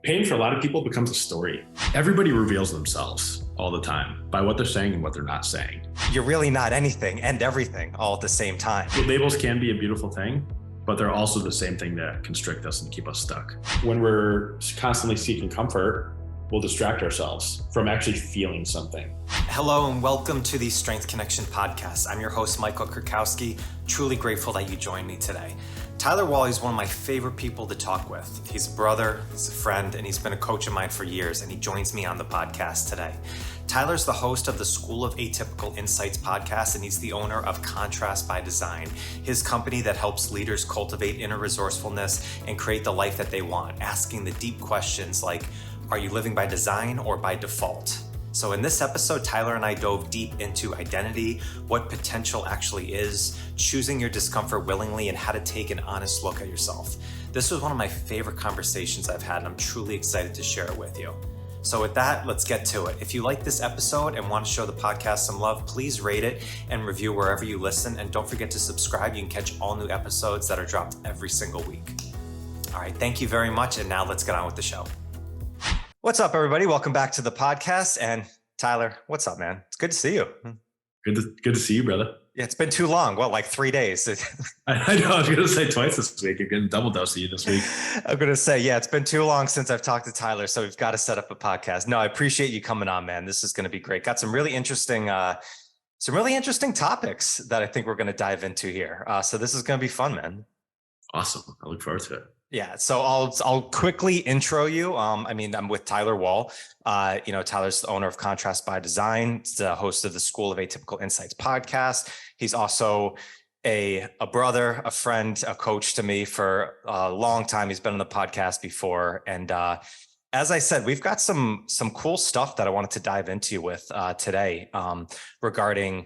Pain for a lot of people becomes a story. Everybody reveals themselves all the time by what they're saying and what they're not saying. You're really not anything and everything all at the same time. Labels can be a beautiful thing, but they're also the same thing that constrict us and keep us stuck. When we're constantly seeking comfort, we'll distract ourselves from actually feeling something. Hello and welcome to the Strength Connection podcast. I'm your host, Michael Kurkowski. Truly grateful that you joined me today. Tyler Wally is one of my favorite people to talk with. He's a brother, he's a friend, and he's been a coach of mine for years, and he joins me on the podcast today. Tyler's the host of the School of Atypical Insights podcast, and he's the owner of Contrast by Design, his company that helps leaders cultivate inner resourcefulness and create the life that they want, asking the deep questions like, are you living by design or by default? So in this episode, Tyler and I dove deep into identity, what potential actually is, choosing your discomfort willingly, and how to take an honest look at yourself. This was one of my favorite conversations I've had, and I'm truly excited to share it with you. So with that, let's get to it. If you like this episode and want to show the podcast some love, please rate it and review wherever you listen. And don't forget to subscribe. You can catch all new episodes that are dropped every single week. All right, thank you very much. And now let's get on with the show. What's up, everybody? Welcome back to the podcast. And Tyler, what's up, man? It's good to see you. Good to see you, brother. Yeah, it's been too long. What, like 3 days? I know. I was going to say twice this week. You're getting double dose of you this week. I'm going to say, yeah, it's been too long since I've talked to Tyler, so we've got to set up a podcast. No, I appreciate you coming on, man. This is going to be great. Got some really interesting topics that I think we're going to dive into here. So this is going to be fun, man. Awesome. I look forward to it. Yeah, so I'll quickly intro you. I'm with Tyler Wall. Tyler's the owner of Contrast by Design. He's the host of the School of Atypical Insights podcast. He's also a brother, a friend, a coach to me for a long time. He's been on the podcast before. And as I said, we've got some cool stuff that I wanted to dive into with today regarding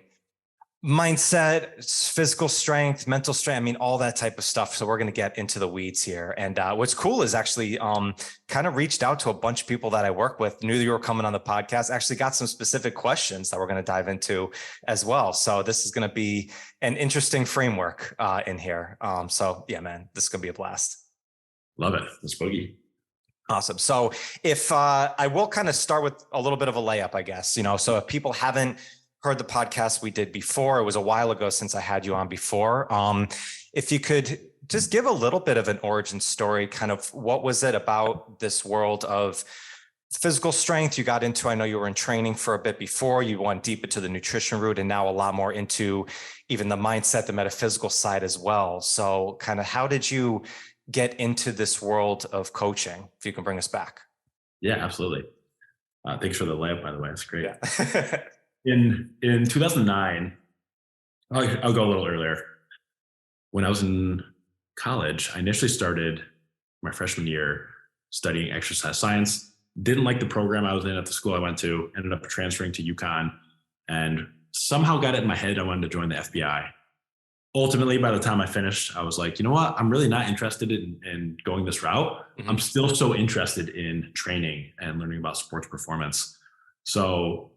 mindset, physical strength, mental strength, all that type of stuff. So we're going to get into the weeds here. And what's cool is actually kind of reached out to a bunch of people that I work with, knew you were coming on the podcast, actually got some specific questions that we're going to dive into as well. So this is going to be an interesting framework in here. So yeah, man, this is going to be a blast. Love it. It's boogie. Awesome. So if I will kind of start with a little bit of a layup, I guess, so if people haven't heard the podcast we did before, it was a while ago since I had you on before. If you could just give a little bit of an origin story, kind of what was it about this world of physical strength you got into? I know you were in training for a bit before, you went deep into the nutrition route, and now a lot more into even the mindset, the metaphysical side as well. So kind of how did you get into this world of coaching, if you can bring us back? Yeah, absolutely. Thanks for the layup, by the way. It's great. Yeah. In 2009, I'll go a little earlier. When I was in college, I initially started my freshman year studying exercise science. Didn't like the program I was in at the school I went to. Ended up transferring to UConn, and somehow got it in my head I wanted to join the FBI. Ultimately, by the time I finished, I was like, you know what? I'm really not interested in going this route. Mm-hmm. I'm still so interested in training and learning about sports performance. So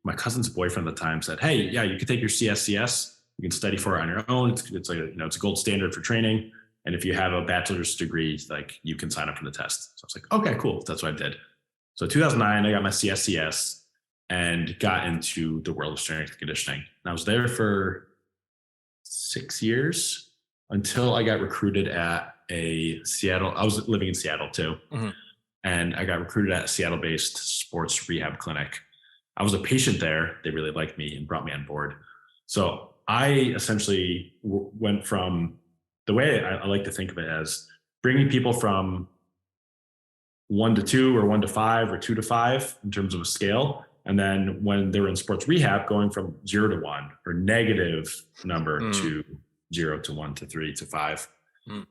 my cousin's boyfriend at the time said, hey, yeah, you can take your CSES. You can study for it on your own. It's like, it's a gold standard for training. And if you have a bachelor's degree, like you can sign up for the test. So I was like, okay, cool. That's what I did. So 2009, I got my CSES and got into the world of strength and conditioning. And I was there for 6 years until I got recruited at I was living in Seattle too. Mm-hmm. And I got recruited at a Seattle-based sports rehab clinic. I was a patient there. They really liked me and brought me on board. So I essentially went from the way I like to think of it as bringing people from 1 to 2 or 1 to 5 or 2 to 5 in terms of a scale. And then when they were in sports rehab, going from 0 to 1 or negative number to 0 to 1 to 3 to 5.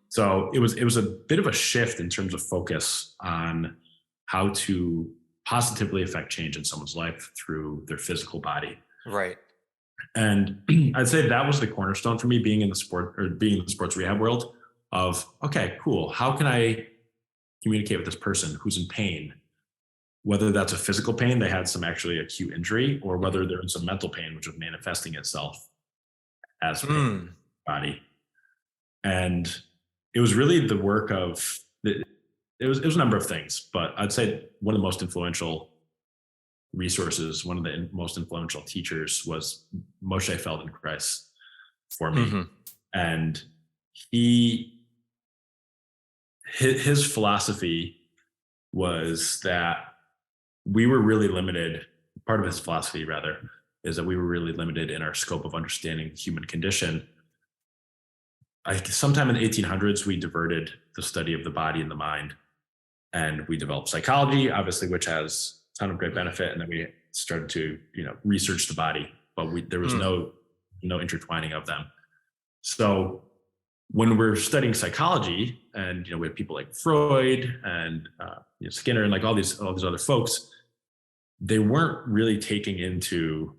So it was a bit of a shift in terms of focus on how to positively affect change in someone's life through their physical body. Right. And I'd say that was the cornerstone for me being in the sports rehab world of, okay, cool. How can I communicate with this person who's in pain? Whether that's a physical pain, they had some actually acute injury, or whether they're in some mental pain, which was manifesting itself as pain in the body. And it was really the work of it was a number of things, but I'd say one of the most influential resources, one of the most influential teachers was Moshe Feldenkrais for me. Mm-hmm. And his philosophy was that we were really limited. Part of his philosophy, rather, is that we were really limited in our scope of understanding the human condition. Sometime in the 1800s, we diverted the study of the body and the mind, and we developed psychology, obviously, which has a ton of great benefit. And then we started to, research the body, but there was no intertwining of them. So when we're studying psychology, and we have people like Freud and Skinner and like all these other folks, they weren't really taking into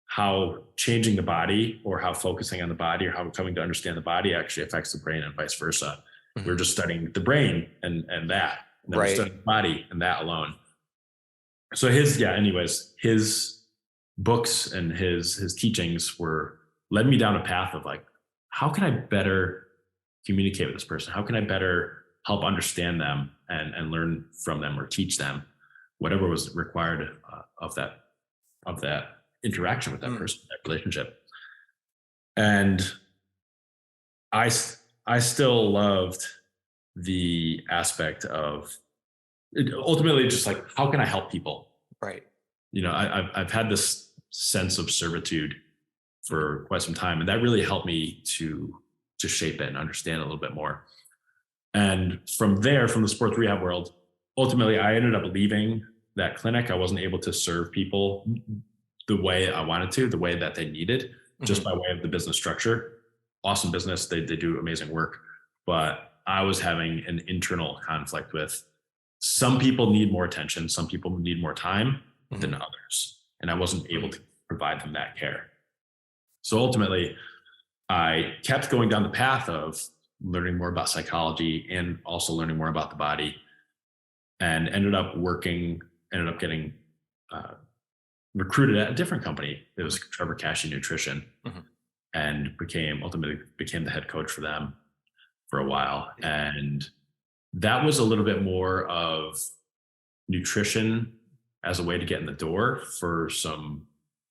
how changing the body or how focusing on the body or how coming to understand the body actually affects the brain and vice versa. Mm-hmm. We're just studying the brain and that, and then we're studying the body and that alone. So his books and his teachings led me down a path of like, how can I better communicate with this person? How can I better help understand them and learn from them or teach them whatever was required of that interaction with that person, that relationship. And I still loved the aspect of ultimately just like, how can I help people? Right. I've had this sense of servitude for quite some time, and that really helped me to shape it and understand a little bit more. And from there, from the sports rehab world, ultimately I ended up leaving that clinic. I wasn't able to serve people the way I wanted to, the way that they needed, just by way of the business structure. Awesome business. They do amazing work. But I was having an internal conflict with some people need more attention. Some people need more time than others. And I wasn't able to provide them that care. So ultimately, I kept going down the path of learning more about psychology and also learning more about the body, and ended up getting recruited at a different company. It was Trevor Cashy Nutrition, and ultimately became the head coach for them for a while. And that was a little bit more of nutrition as a way to get in the door for some,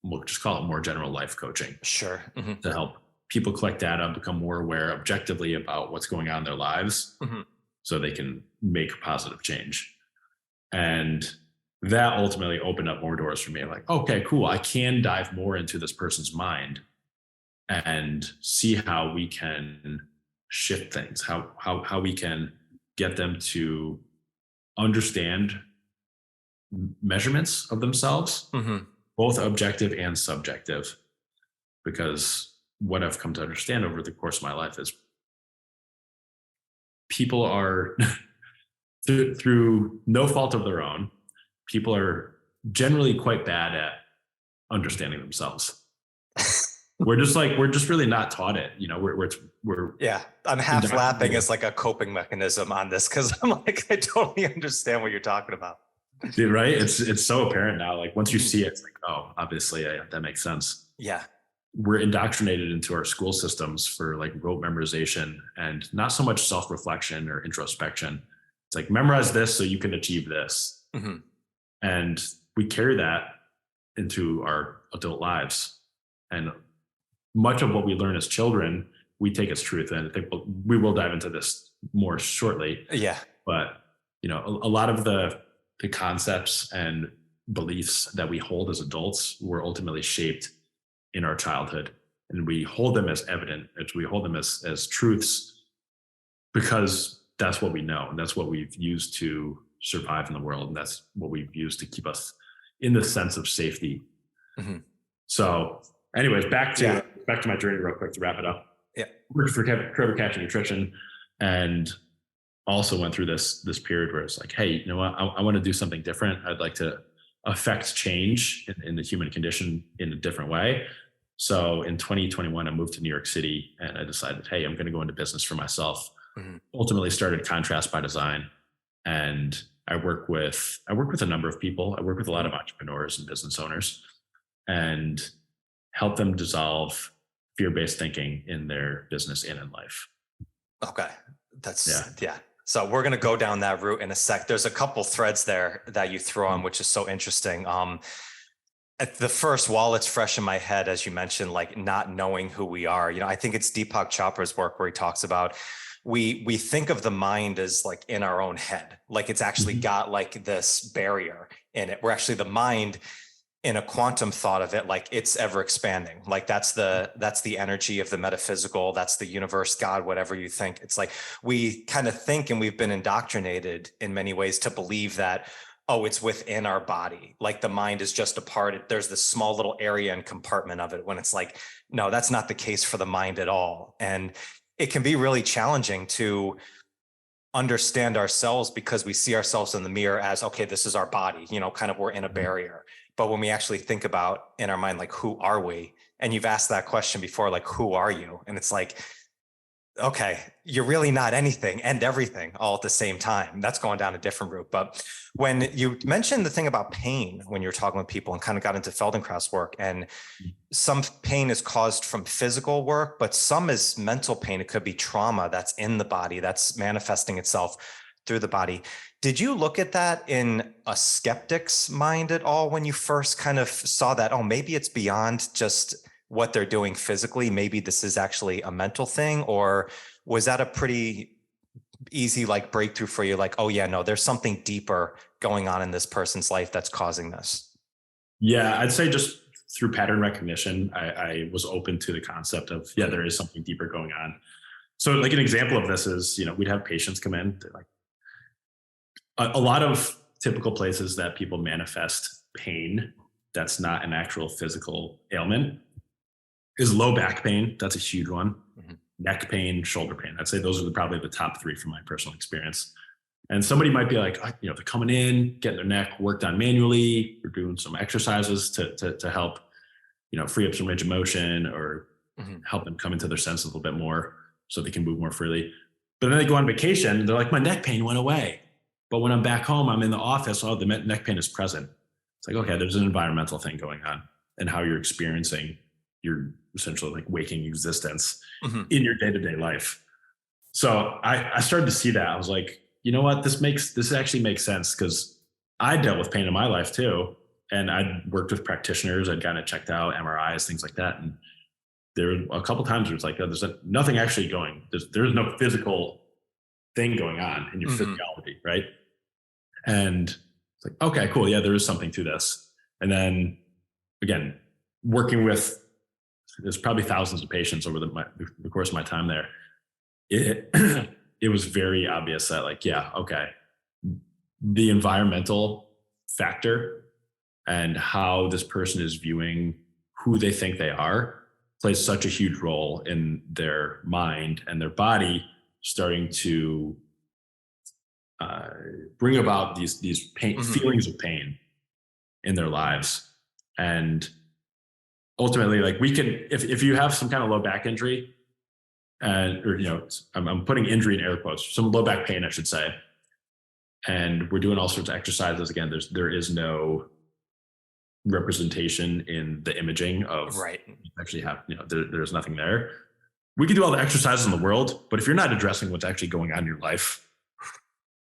we'll just call it more general life coaching. Sure. To help people collect data, become more aware objectively about what's going on in their lives, so they can make positive change. And that ultimately opened up more doors for me. Like, okay, cool. I can dive more into this person's mind and see how we can shift things, how we can get them to understand measurements of themselves, both objective and subjective. Because what I've come to understand over the course of my life is people are, through no fault of their own, people are generally quite bad at understanding themselves. We're just really not taught it. We're yeah. I'm half laughing as like a coping mechanism on this, because I'm like, I totally understand what you're talking about. Right? It's so apparent now. Like once you see it, it's like, oh, obviously that makes sense. Yeah. We're indoctrinated into our school systems for like rote memorization and not so much self-reflection or introspection. It's like, memorize this so you can achieve this. And we carry that into our adult lives. And much of what we learn as children, we take as truth. And I think we will dive into this more shortly. Yeah. But, a lot of the concepts and beliefs that we hold as adults were ultimately shaped in our childhood. And we hold them as evident, we hold them as truths, because that's what we know. And that's what we've used to survive in the world. And that's what we've used to keep us in the sense of safety. So anyways, back to my journey real quick to wrap it up. Yeah. Worked for Trevor Cashy Nutrition, and also went through this period where it's like, hey, you know what? I want to do something different. I'd like to affect change in the human condition in a different way. So in 2021, I moved to New York City, and I decided, hey, I'm going to go into business for myself. Ultimately started Contrast by Design. And I work with a number of people. I work with a lot of entrepreneurs and business owners, and help them dissolve fear-based thinking in their business and in life. Okay. That's So we're going to go down that route in a sec. There's a couple threads there that you throw on, which is so interesting. At the first, while it's fresh in my head, as you mentioned, like not knowing who we are, I think it's Deepak Chopra's work where he talks about we think of the mind as like in our own head, like it's actually got like this barrier in it. We're actually the mind in a quantum thought of it, like it's ever expanding. Like that's the energy of the metaphysical. That's the universe, God, whatever you think. It's like we kind of think, and we've been indoctrinated in many ways to believe that, oh, it's within our body. Like the mind is just a part. There's this small little area and compartment of it, when it's like, no, that's not the case for the mind at all. And it can be really challenging to understand ourselves because we see ourselves in the mirror as, okay, this is our body, kind of we're in a barrier. But when we actually think about in our mind, like, who are we? And you've asked that question before, like, who are you? And it's like, okay, you're really not anything and everything all at the same time. That's going down a different route. But when you mentioned the thing about pain, when you were talking with people and kind of got into Feldenkraft's work, and some pain is caused from physical work, but some is mental pain. It could be trauma that's in the body, that's manifesting itself through the body. Did you look at that in a skeptic's mind at all when you first kind of saw that, oh, maybe it's beyond just what they're doing physically, maybe this is actually a mental thing? Or was that a pretty easy like breakthrough for you? Like, oh yeah, no, there's something deeper going on in this person's life that's causing this. Yeah, I'd say just through pattern recognition, I was open to the concept of, yeah, there is something deeper going on. So like an example of this is, we'd have patients come in, like a lot of typical places that people manifest pain that's not an actual physical ailment is low back pain. That's a huge one. Neck pain, shoulder pain. I'd say those are probably the top three from my personal experience. And somebody might be like, they're coming in, getting their neck worked on manually. We're doing some exercises to help, free up some range of motion or help them come into their senses a little bit more so they can move more freely. But then they go on vacation and they're like, my neck pain went away. But when I'm back home, I'm in the office, the neck pain is present. It's like, okay, there's an environmental thing going on and how you're experiencing your essentially like waking existence in your day-to-day life. So I started to see that. I was like, you know what, this actually makes sense, because I dealt with pain in my life too. And I'd worked with practitioners, I'd gotten it checked out, MRIs, things like that. And there were a couple of times where it's like, there's nothing actually going, there's no physical thing going on in your physiology, right? And it's like, okay, cool. Yeah, there is something to this. And then again, working with, there's probably thousands of patients over the course of my time there. It was very obvious that like, yeah, okay, the environmental factor and how this person is viewing who they think they are plays such a huge role in their mind and their body starting to bring about these pain, feelings of pain in their lives. And ultimately, like we can, if you have some kind of low back injury, or I'm putting injury in air quotes, some low back pain, I should say, and we're doing all sorts of exercises. Again, there is no representation in the imaging of actually have, there's nothing there. We can do all the exercises in the world, but if you're not addressing what's actually going on in your life,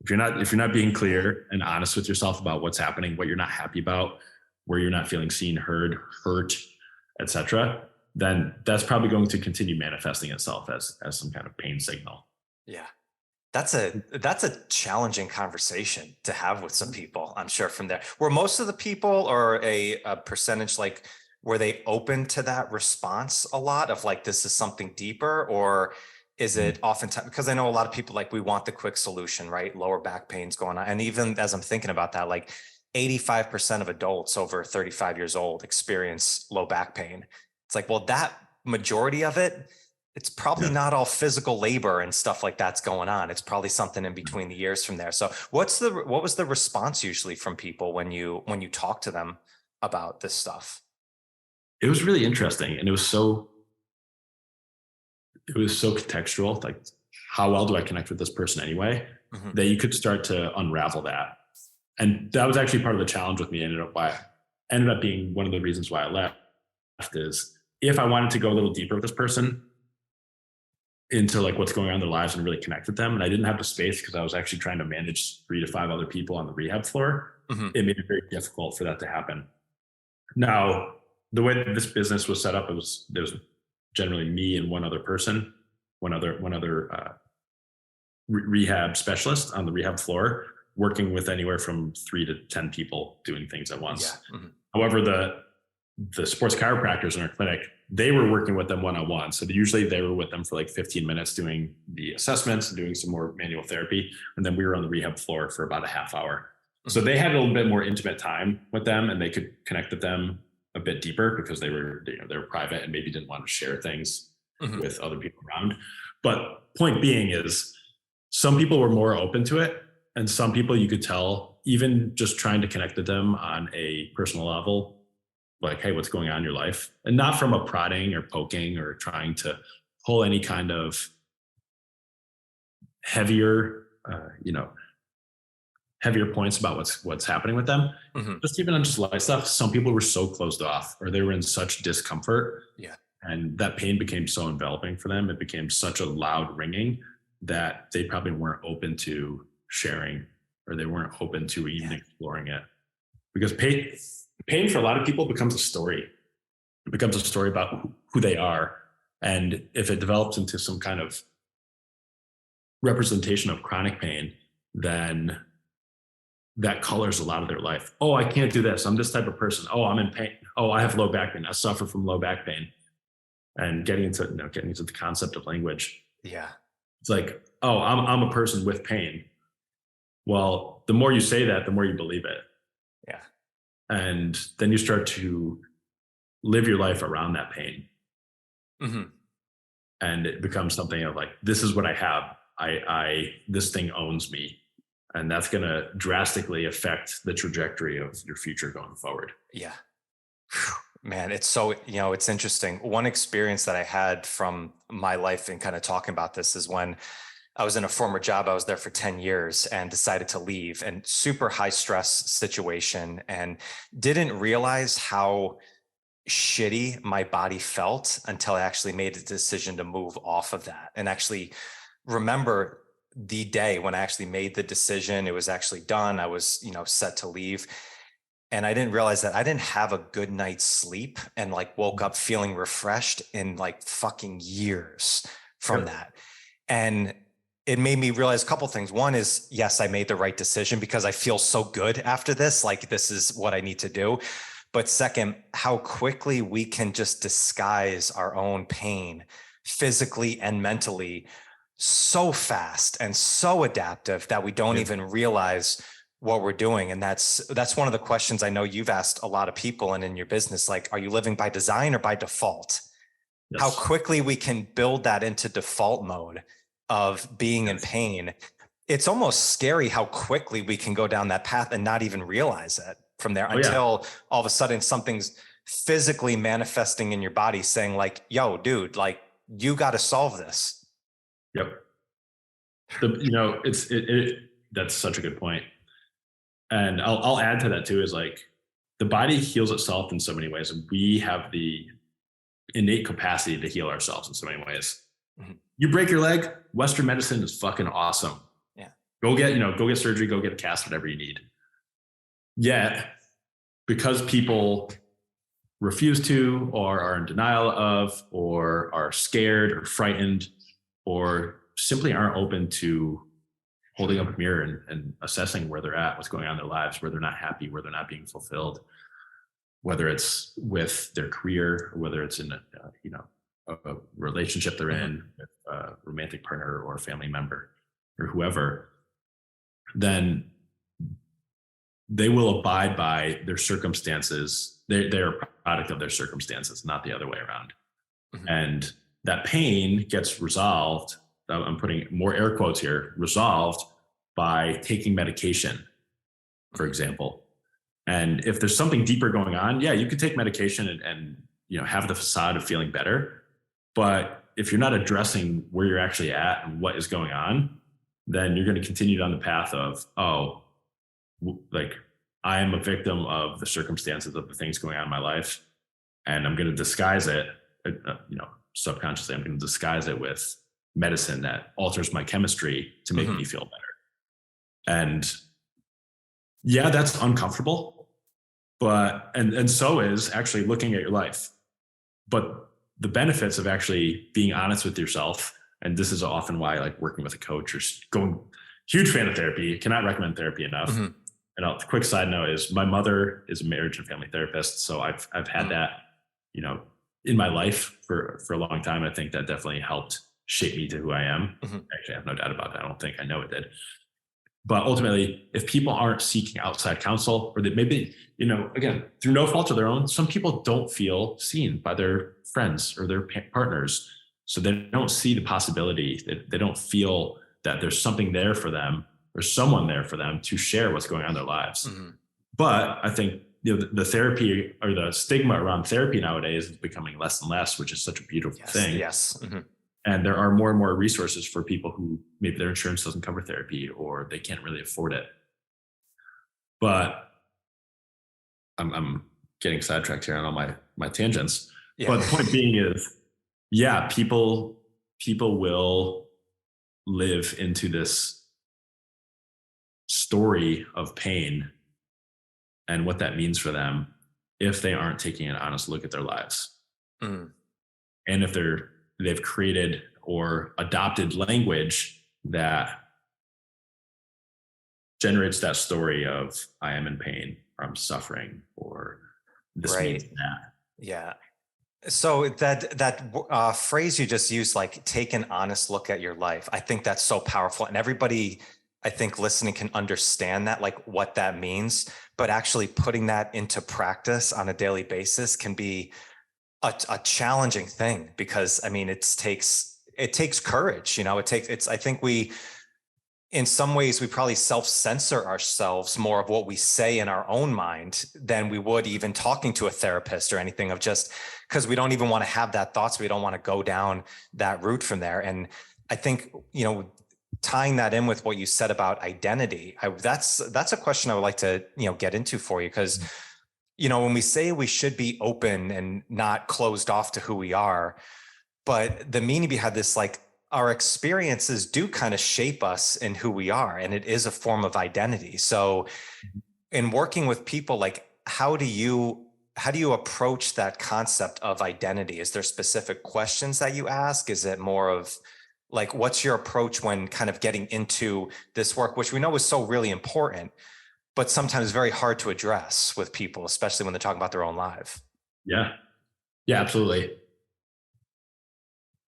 if you're not being clear and honest with yourself about what's happening, what you're not happy about, where you're not feeling seen, heard, hurt, etc., then that's probably going to continue manifesting itself as some kind of pain signal. Yeah. That's a challenging conversation to have with some people, I'm sure, from there. Were most of the people, or a percentage, like, were they open to that response a lot of like, this is something deeper? Or is it oftentimes, because I know a lot of people, like, we want the quick solution, right? Lower back pain's going on. And even as I'm thinking about that, like 85% of adults over 35 years old experience low back pain. It's like, well, that majority of it, it's probably not all physical labor and stuff like that's going on. It's probably something in between the years from there. So what was the response usually from people when you talk to them about this stuff? It was really interesting. And it was so contextual. Like, how well do I connect with this person anyway? That you could start to unravel that. And that was actually part of the challenge with me. Ended up being one of the reasons why I left, is if I wanted to go a little deeper with this person, into like what's going on in their lives and really connect with them. And I didn't have the space because I was actually trying to manage 3 to 5 other people on the rehab floor. It made it very difficult for that to happen. Now, the way that this business was set up, there was generally me and one other person, one other rehab specialist on the rehab floor, working with anywhere from 3 to 10 people doing things at once. However, the sports chiropractors in our clinic, they were working with them one-on-one. So usually they were with them for like 15 minutes doing the assessments and doing some more manual therapy. And then we were on the rehab floor for about a half hour. So they had a little bit more intimate time with them, and they could connect with them a bit deeper because they were private and maybe didn't want to share things with other people around. But point being is, some people were more open to it, and some people you could tell, even just trying to connect with them on a personal level, like, hey, what's going on in your life? And not from a prodding or poking or trying to pull any kind of heavier, heavier points about what's happening with them. Just even on just light stuff, some people were so closed off, or they were in such discomfort. And that pain became so enveloping for them. It became such a loud ringing that they probably weren't open to sharing, or they weren't open to even exploring it. Because pain for a lot of people becomes a story. It becomes a story about who they are. And if it develops into some kind of representation of chronic pain, then that colors a lot of their life. Oh, I can't do this. I'm this type of person. Oh, I'm in pain. Oh, I have low back pain. I suffer from low back pain. And getting into the concept of language. It's like, oh, I'm a person with pain. Well, the more you say that, the more you believe it. And then you start to live your life around that pain. And it becomes something of like, this is what I have. This thing owns me. And that's going to drastically affect the trajectory of your future going forward. Man, it's so, it's interesting. One experience that I had from my life and kind of talking about this is when I was in a former job. I was there for 10 years and decided to leave, and super high stress situation, and didn't realize how shitty my body felt until I actually made a decision to move off of that. And actually remember the day when I actually made the decision. It was actually done. I was, set to leave. And I didn't realize that I didn't have a good night's sleep, and like woke up feeling refreshed in like fucking years from that. And it made me realize a couple things. One is, yes, I made the right decision because I feel so good after this. Like, this is what I need to do. But second, how quickly we can just disguise our own pain physically and mentally so fast and so adaptive that we don't even realize what we're doing. And that's one of the questions I know you've asked a lot of people and in your business, like, are you living by design or by default? How quickly we can build that into default mode of being in pain. It's almost scary how quickly we can go down that path and not even realize it from there until all of a sudden something's physically manifesting in your body saying like, yo, dude, like, you got to solve this. That's such a good point. And I'll add to that too, is like, the body heals itself in so many ways, and we have the innate capacity to heal ourselves in so many ways. You break your leg, Western medicine is fucking awesome. Go get surgery, go get a cast, whatever you need. Yet, because people refuse to, or are in denial of, or are scared or frightened, or simply aren't open to holding up a mirror and assessing where they're at, what's going on in their lives, where they're not happy, where they're not being fulfilled, whether it's with their career, or whether it's in a relationship they're in with a romantic partner or a family member or whoever, then they will abide by their circumstances. They're a product of their circumstances, not the other way around. And that pain gets resolved. I'm putting more air quotes here, resolved by taking medication, for example. And if there's something deeper going on, you could take medication and have the facade of feeling better. But if you're not addressing where you're actually at and what is going on, then you're going to continue down the path of, I am a victim of the circumstances of the things going on in my life, and I'm going to disguise it, subconsciously, I'm going to disguise it with medicine that alters my chemistry to make me feel better. And yeah, that's uncomfortable, but, and so is actually looking at your life. But the benefits of actually being honest with yourself, and this is often why I like working with a coach or going, huge fan of therapy, cannot recommend therapy enough. And a quick side note is my mother is a marriage and family therapist. So I've had that, you know, in my life for a long time. I think that definitely helped shape me to who I am. Actually, I have no doubt about that. I don't think, I know it did. But ultimately, if people aren't seeking outside counsel, or that maybe, you know, again, through no fault of their own, some people don't feel seen by their friends or their partners. So they don't see the possibility, they don't feel that there's something there for them or someone there for them to share what's going on in their lives. But I think, you know, the therapy or the stigma around therapy nowadays is becoming less and less, which is such a beautiful thing. And there are more and more resources for people who maybe their insurance doesn't cover therapy or they can't really afford it. But I'm getting sidetracked here on all my tangents. But the point being is, yeah, people will live into this story of pain and what that means for them if they aren't taking an honest look at their lives. And if they've created or adopted language that generates that story of I am in pain or I'm suffering or this means that. Yeah. So that phrase you just used, like take an honest look at your life, I think that's so powerful. And everybody, I think listening can understand that, like what that means, but actually putting that into practice on a daily basis can be a challenging thing, because I mean, it takes courage, you know, I think in some ways we probably self-censor ourselves more of what we say in our own mind than we would even talking to a therapist or anything, of just because we don't even want to have that thought. So we don't want to go down that route from there. And I think, you know, tying that in with what you said about identity, that's a question I would like to, you know, get into for you. Because, you know, when we say we should be open and not closed off to who we are, but the meaning behind this, like, our experiences do kind of shape us in who we are, and it is a form of identity. So in working with people, like, how do you approach that concept of identity? Is there specific questions that you ask? Is it more of like, what's your approach when kind of getting into this work, which we know is so really important, but sometimes very hard to address with people, especially when they're talking about their own life? Yeah, absolutely.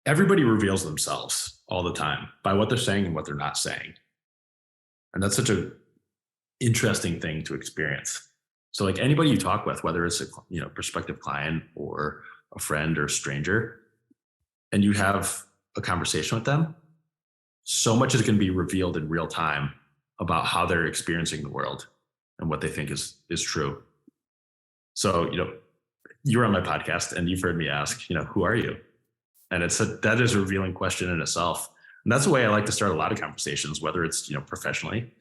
Everybody reveals themselves all the time by what they're saying and what they're not saying. And that's such an interesting thing to experience. So like anybody you talk with, whether it's a, you know, prospective client or a friend or a stranger, and you have a conversation with them, so much is going to be revealed in real time about how they're experiencing the world and what they think is true. So, you know, you're on my podcast and you've heard me ask, you know, who are you? And that is a revealing question in itself. And that's the way I like to start a lot of conversations, whether it's, you know, professionally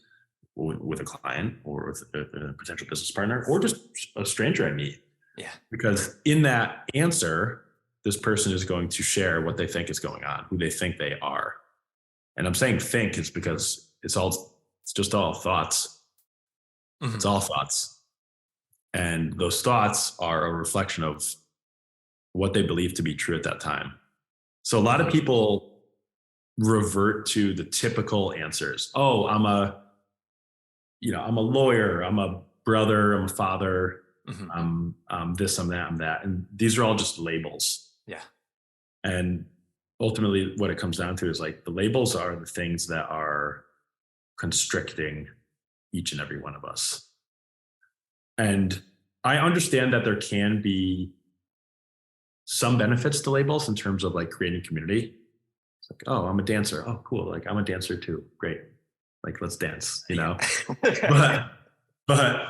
with a client or with a potential business partner or just a stranger I meet. Yeah. Because in that answer, this person is going to share what they think is going on, who they think they are. And I'm saying think is because it's just all thoughts. It's all thoughts. And those thoughts are a reflection of what they believe to be true at that time. So a lot of people revert to the typical answers. Oh, I'm a lawyer, I'm a brother, I'm a father, I'm this, I'm that, I'm that. And these are all just labels. Yeah. And ultimately what it comes down to is like the labels are the things that are constricting each and every one of us. And I understand that there can be some benefits to labels in terms of like creating community. It's like, oh, I'm a dancer. Oh, cool. Like I'm a dancer too. Great. Like, let's dance, you know? but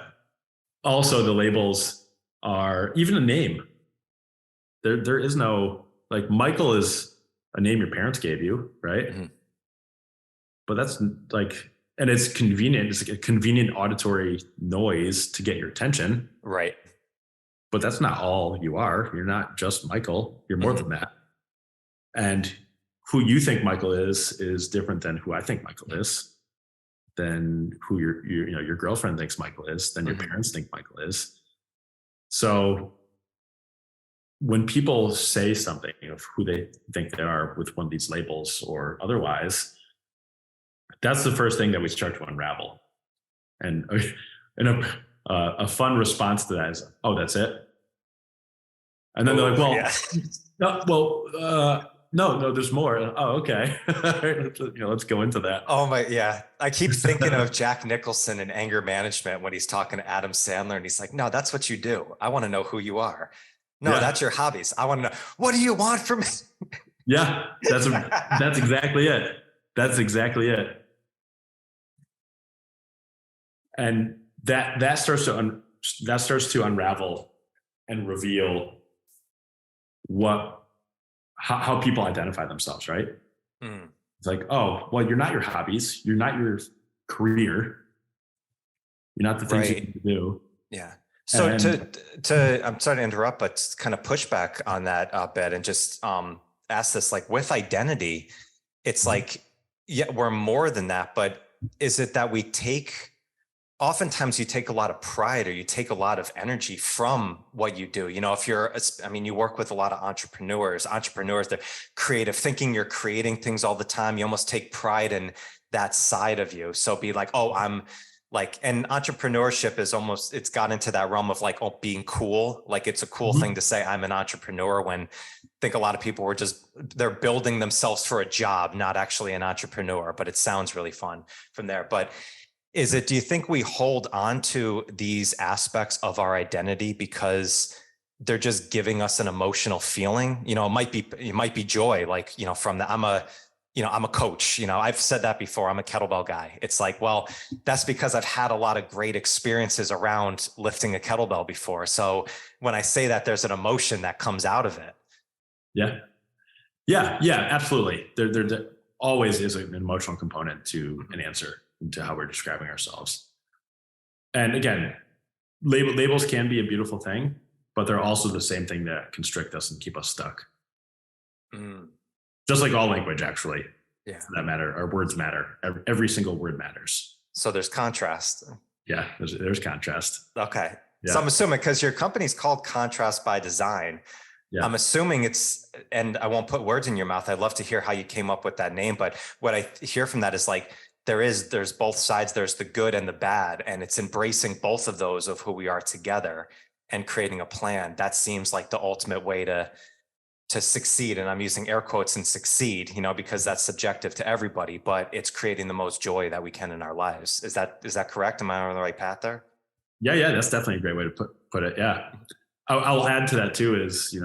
also the labels are even a name. There is no, like Michael is a name your parents gave you, right? But that's like, and it's convenient. It's like a convenient auditory noise to get your attention. Right. But that's not all you are. You're not just Michael. You're more than that. And who you think Michael is different than who I think Michael is, than who your girlfriend thinks Michael is, than your parents think Michael is. So when people say something of who they think they are with one of these labels or otherwise, that's the first thing that we start to unravel. And a fun response to that is, oh, that's it. And then they're like, well, no, there's more. Oh, okay. Let's go into that. Oh my, yeah. I keep thinking of Jack Nicholson in Anger Management when he's talking to Adam Sandler and he's like, no, that's what you do. I want to know who you are. No, that's your hobbies. I want to know, what do you want from me? Yeah, that's exactly it. That's exactly it. And that starts to unravel and reveal how people identify themselves, right? It's like, oh, well, you're not your hobbies, you're not your career, you're not the things you need to do. Yeah. So I'm sorry to interrupt, but kind of push back on that a bit and just ask this, like with identity, it's like, yeah, we're more than that, but is it that oftentimes you take a lot of pride or you take a lot of energy from what you do. If you work with a lot of entrepreneurs, they're creative thinking, you're creating things all the time. You almost take pride in that side of you. So be like, oh, I'm like, and entrepreneurship is almost, it's got into that realm of like, oh, being cool. Like it's a cool thing to say I'm an entrepreneur, when I think a lot of people they're building themselves for a job, not actually an entrepreneur, but it sounds really fun from there. But do you think we hold on to these aspects of our identity because they're just giving us an emotional feeling? It might be joy, like, from the, I'm a coach, I've said that before, I'm a kettlebell guy. It's like, well, that's because I've had a lot of great experiences around lifting a kettlebell before. So when I say that, there's an emotion that comes out of it. Yeah, absolutely. There always is an emotional component to an answer, to how we're describing ourselves. And again, labels can be a beautiful thing, but they're also the same thing that constrict us and keep us stuck. Just like all language, actually. Yeah. For that matter, our words matter. Every single word matters. So there's contrast. Yeah, there's contrast. Okay. Yeah. So I'm assuming, because your company's called Contrast by Design, I'm assuming and I won't put words in your mouth, I'd love to hear how you came up with that name, but what I hear from that is like, there's both sides, there's the good and the bad, and it's embracing both of those of who we are together and creating a plan. That seems like the ultimate way to succeed. And I'm using air quotes and succeed, because that's subjective to everybody, but it's creating the most joy that we can in our lives. Is that correct? Am I on the right path there? Yeah, that's definitely a great way to put it. Yeah. I'll add to that too is,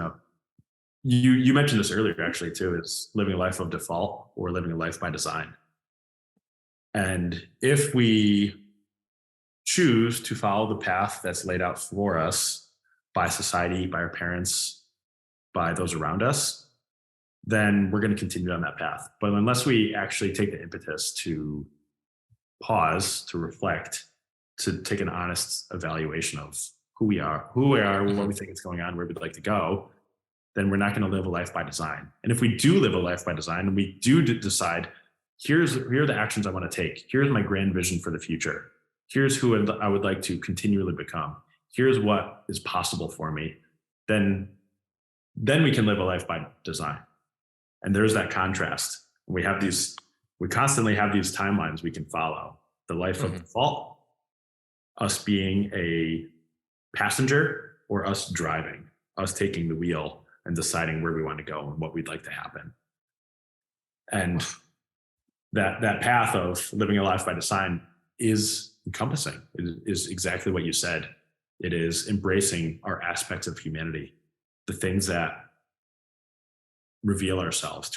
you mentioned this earlier actually too, is living a life of default or living a life by design. And if we choose to follow the path that's laid out for us by society, by our parents, by those around us, then we're going to continue on that path. But unless we actually take the impetus to pause, to reflect, to take an honest evaluation of who we are, what we think is going on, where we'd like to go, then we're not going to live a life by design. And if we do live a life by design and we do decide, here are the actions I want to take. Here's my grand vision for the future. Here's who I would like to continually become. Here's what is possible for me. Then we can live a life by design. And there's that contrast. We constantly have these timelines we can follow. The life of default, us being a passenger, or us driving, us taking the wheel and deciding where we want to go and what we'd like to happen. And that path of living a life by design is encompassing. It is exactly what you said. It is embracing our aspects of humanity, the things that reveal ourselves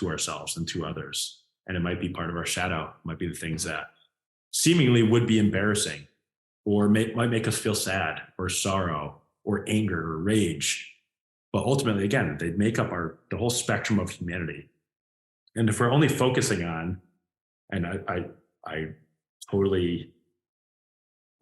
and to others. And it might be part of our shadow. It might be the things that seemingly would be embarrassing or might make us feel sad or sorrow or anger or rage. But ultimately, again, they make up the whole spectrum of humanity. And if we're only focusing on, and I totally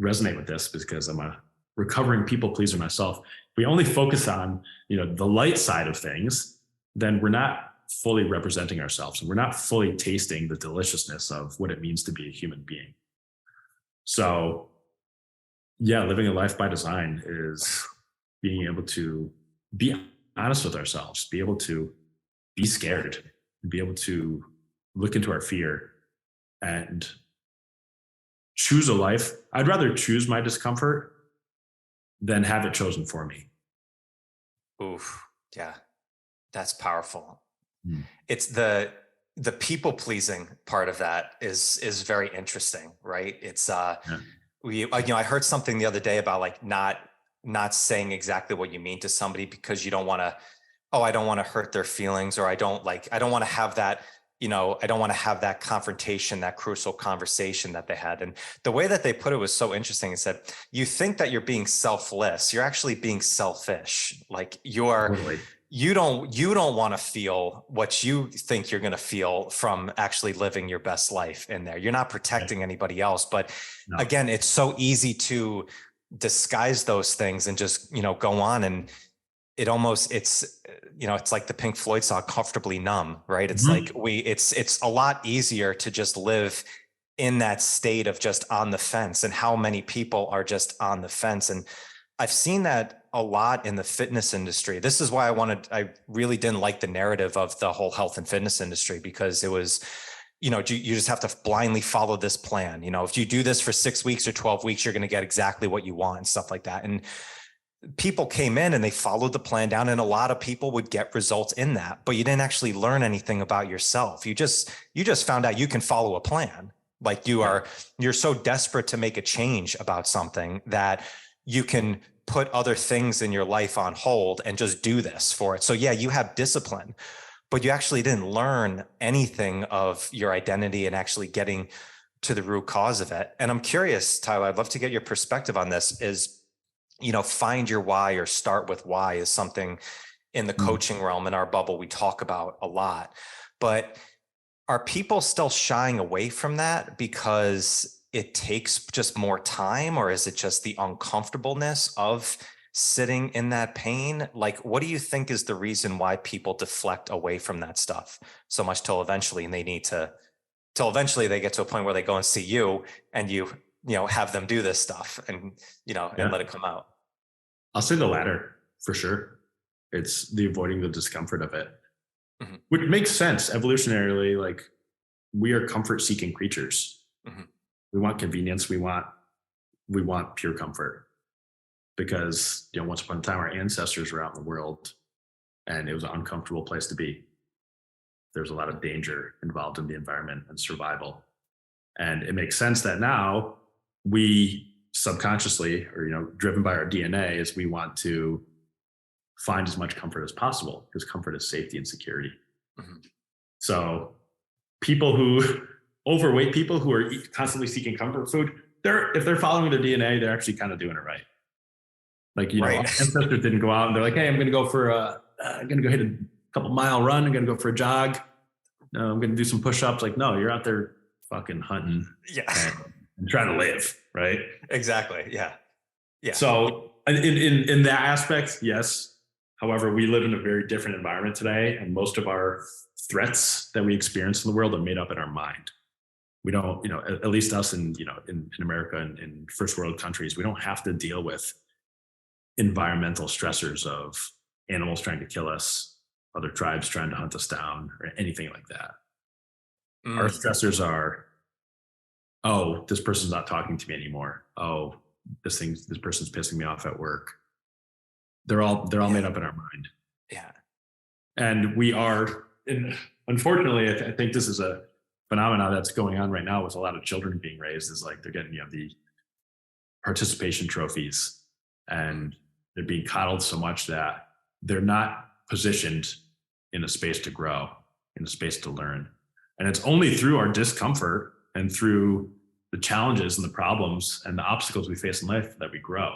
resonate with this because I'm a recovering people pleaser myself. If we only focus on, the light side of things, then we're not fully representing ourselves, and we're not fully tasting the deliciousness of what it means to be a human being. So yeah, living a life by design is being able to be honest with ourselves, be able to be scared, be able to look into our fear and choose a life. I'd rather choose my discomfort than have it chosen for me. Oof. Yeah. That's powerful. Mm. It's the people pleasing part of that is very interesting, right? It's Yeah. I heard something the other day about like not saying exactly what you mean to somebody because you don't want to, I don't want to hurt their feelings, or I don't want to have that, I don't want to have that confrontation, that crucial conversation that they had. And the way that they put it was so interesting. It said, you think that you're being selfless, you're actually being selfish. Like Totally. you don't want to feel what you think you're going to feel from actually living your best life in there. You're not protecting anybody else. But No. again, it's so easy to disguise those things and just, go on. And it's like the Pink Floyd song, Comfortably Numb, right? It's like it's a lot easier to just live in that state of just on the fence, and how many people are just on the fence. And I've seen that a lot in the fitness industry. This is why I really didn't like the narrative of the whole health and fitness industry, because it was, you just have to blindly follow this plan. If you do this for 6 weeks or 12 weeks, you're going to get exactly what you want and stuff like that. And people came in and they followed the plan down, and a lot of people would get results in that, but you didn't actually learn anything about yourself. You just found out you can follow a plan. Like you're so desperate to make a change about something that you can put other things in your life on hold and just do this for it. So yeah, you have discipline, but you actually didn't learn anything of your identity and actually getting to the root cause of it. And I'm curious, Tyler, I'd love to get your perspective on this. Is, find your why, or start with why, is something in the coaching realm, in our bubble, we talk about a lot. But are people still shying away from that because it takes just more time, or is it just the uncomfortableness of sitting in that pain? Like, what do you think is the reason why people deflect away from that stuff so much till eventually they get to a point where they go and see you, and you have them do this stuff and, and let it come out? I'll say the latter for sure. It's the avoiding the discomfort of it, which makes sense evolutionarily. Like, we are comfort seeking creatures. We want convenience. We want pure comfort, because, once upon a time, our ancestors were out in the world and it was an uncomfortable place to be. There's a lot of danger involved in the environment and survival. And it makes sense that now we subconsciously, or, driven by our DNA, is we want to find as much comfort as possible, because comfort is safety and security. So overweight people who are constantly seeking comfort food, if they're following their DNA, they're actually kind of doing it right. Like, Right. Our ancestors didn't go out and they're like, hey, I'm going to go hit a couple mile run. I'm going to go for a jog. No, I'm going to do some push-ups. Like, no, you're out there fucking hunting and trying to live. Right. Exactly. Yeah. Yeah. So in that aspect, yes. However, we live in a very different environment today, and most of our threats that we experience in the world are made up in our mind. We don't, at least us in America and in first world countries, we don't have to deal with environmental stressors of animals trying to kill us, other tribes trying to hunt us down, or anything like that. Our stressors are, oh, this person's not talking to me anymore. Oh, this person's pissing me off at work. They're all made up in our mind. Yeah. And unfortunately, I think this is a phenomenon that's going on right now with a lot of children being raised, is like they're getting, the participation trophies, and they're being coddled so much that they're not positioned in a space to grow, in a space to learn. And it's only through our discomfort and through the challenges and the problems and the obstacles we face in life that we grow.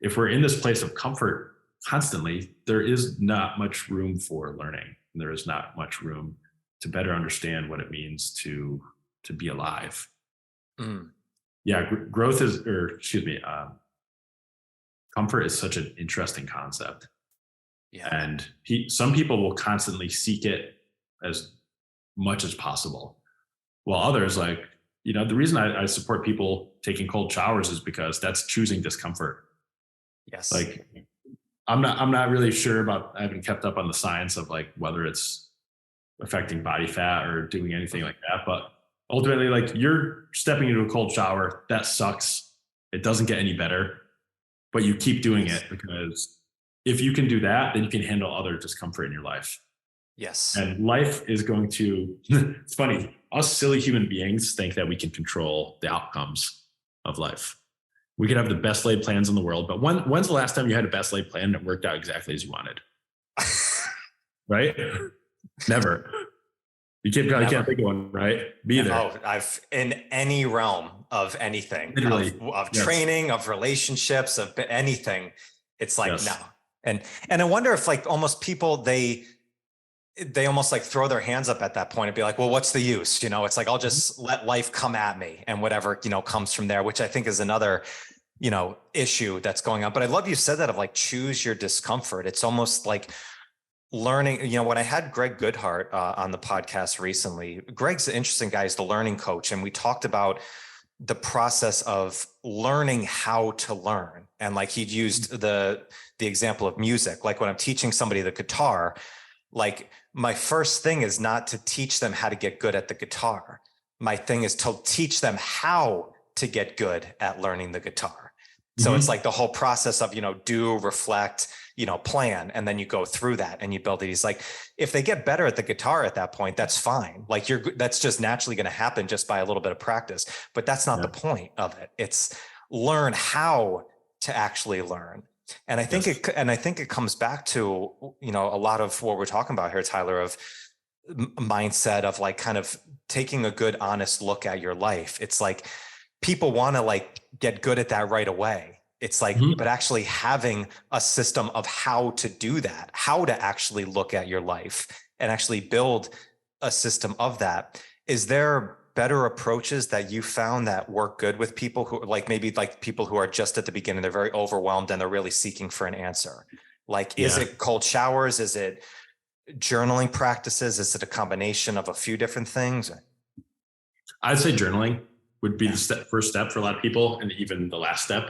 If we're in this place of comfort constantly, there is not much room for learning. And there is not much room to better understand what it means to be alive. Yeah, comfort is such an interesting concept. Yeah. And some people will constantly seek it as much as possible, while others, like, the reason I support people taking cold showers is because that's choosing discomfort. Yes. Like, I'm not really sure I haven't kept up on the science of like whether it's affecting body fat or doing anything like that. But ultimately, like, you're stepping into a cold shower, that sucks. It doesn't get any better, but you keep doing it because if you can do that, then you can handle other discomfort in your life. Yes. And life is going to, it's funny, us silly human beings think that we can control the outcomes of life. We could have the best laid plans in the world, but when's the last time you had a best laid plan that worked out exactly as you wanted? Right? Never. You can't think of one, right? Me either. Oh, I've in any realm of anything, of training, of relationships, of anything. It's like, no. And I wonder if like almost people, they almost like throw their hands up at that point and be like, well, what's the use? It's like, I'll just let life come at me and whatever, comes from there, which I think is another, issue that's going on. But I love you said that of like, choose your discomfort. It's almost like learning, when I had Gregg Goodhart on the podcast recently. Gregg's an interesting guy. He's the learning coach. And we talked about the process of learning how to learn. And like he'd used the example of music. Like when I'm teaching somebody the guitar, like my first thing is not to teach them how to get good at the guitar. My thing is to teach them how to get good at learning the guitar. So it's like the whole process of, do, reflect, plan, and then you go through that and you build it. He's like, if they get better at the guitar at that point, that's fine. Like that's just naturally going to happen just by a little bit of practice, but that's not the point of it. It's learn how to actually learn. And I think it comes back to, a lot of what we're talking about here, Tyler, of mindset of like kind of taking a good, honest look at your life. It's like people want to like get good at that right away. It's like, but actually having a system of how to do that, how to actually look at your life and actually build a system of that. Is there better approaches that you found that work good with people who like, maybe like people who are just at the beginning, they're very overwhelmed and they're really seeking for an answer? Like, is it cold showers? Is it journaling practices? Is it a combination of a few different things? I'd say journaling would be the first step for a lot of people, and even the last step.